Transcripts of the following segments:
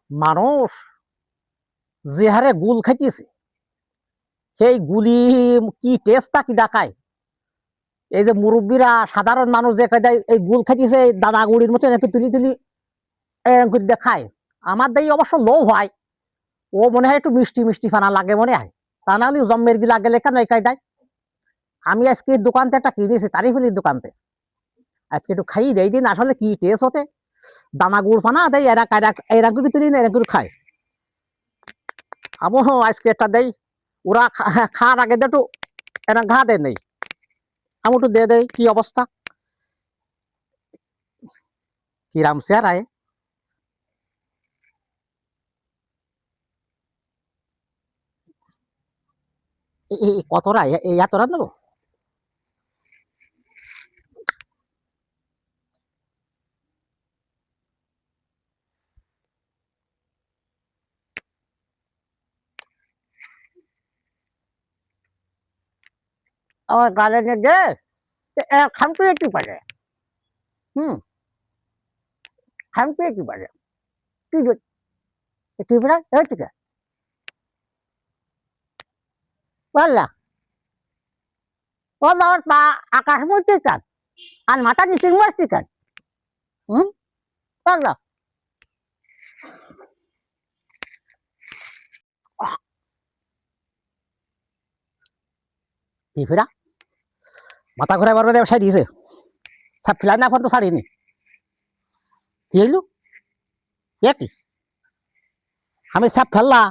মানুষ যে হারে গুল খাইতেছে সেই গুলি কি টেস্টটা কি ডাকায়। এই যে মুরব্বীরা সাধারণ মানুষ যে এই গুল খাইতেছে দাদা গুড়ির মতো এরকম তুলি তুলি এরকম করে দেখায়। আমার দায়ী অবশ্য লোভ হয়, ও মনে হয় একটু মিষ্টি মিষ্টি ফানা লাগে মনে হয়, তা না হলে জম্মের গিলা গেলে কেন একাই দেয়। আমি আজকে দোকানতে একটা কিনেছি তারিফুলির দোকানতে, আজকে একটু খাই দেই দিন আসলে কি টেস্ট হতে। দানা গুড় ফানা দেয় এরা এরা করে তুলি না এরা করে খায়। আমো আজকে একটা দেই, ওরা খাওয়ার আগে একটু এরা ঘা দেয় নেই, আমি একটু দিয়ে দেয় কি অবস্থা কিরাম চেয়ারায়। কতটা এতটা নেবো? আমার গালে দে খামতে একটু পারে। হুম, খামতে একটু পারে কি কি পড়া হচ্ছে কে বললা ও আমার পা আকাশ মধ্যে চান আর মাথা নিচে মস্তি চান। হুম, বললা কি ফেরা মাথা ঘুরাই পারবে ব্যবসায় দিয়েছে সব ফেলাই না এখন তো ছাড়িনি। কি হইলো কি আমি সব ফেললা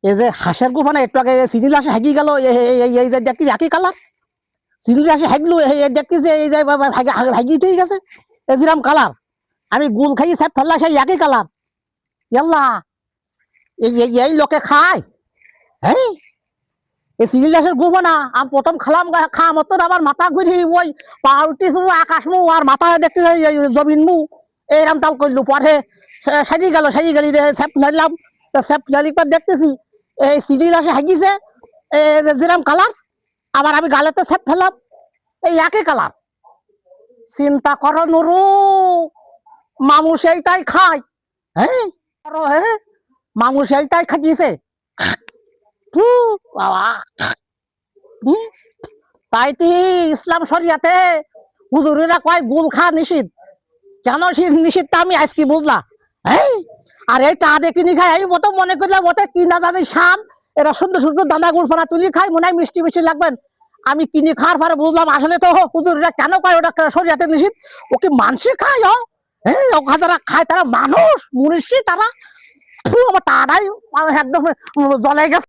এই যে হাঁসের গুফানে একটু আগে সিনিল আসে হাগি গেল এই যে দেখি একই কালার সিনিল আসে হাগলো দেখি যে এই যে হাগি ঠিক আছে এজিরাম কালার আমি গুল খাই সব ফেললা সেই একই কালার। ইয়াল্লা এই লোকে খায়। হ্যাঁ এই সিনিল আসের গুফানা আমি প্রথম খালাম খা মতন আমার মাথা ঘুরি ওই পাউটি আকাশ মু আর মাথায় দেখতে জমিন মু এইরাম তাল করলু পরে সাজি গেলি স্যাপ ফেলাম স্যাপ ফেলালি পর দেখতেছি এই সিনিল আসে হাগিছে যেরাম কালার আবার আমি গালেতে স্যাপ ফেলাম এই একই কালার। চিন্তা করো নুরু মানুষ এইটাই খায়। হ্যাঁ হ্যাঁ মানুষ এইটাই খাইছে বাবা। তাই কি ইসলাম শরিয়াতে হুজুরেরা কয় গুল খা নিষিদ্ধ, কেন নিষিদ্ধ আমি আজ কি বুঝলা। হ্যাঁ আর এই টা দেখিনি খাই আমি মতো মনে করলাম ওতে কি না জানি শাম এরা সুন্দর সুন্দর দানা গুড় ফোনা তুলি খাই মনে হয় মিষ্টি মিষ্টি লাগবেন। আমি কিনে খাওয়ার পরে বুঝলাম আসলে তো হুজুরেরা কেন কয় ওটা শরিয়াতে নিষিদ্ধ, ওকে মানুষই খায়। হ্যাঁ যারা খায় তারা মানুষ মনীষী তারা। আমার টাটাই একদম জলে গেছে।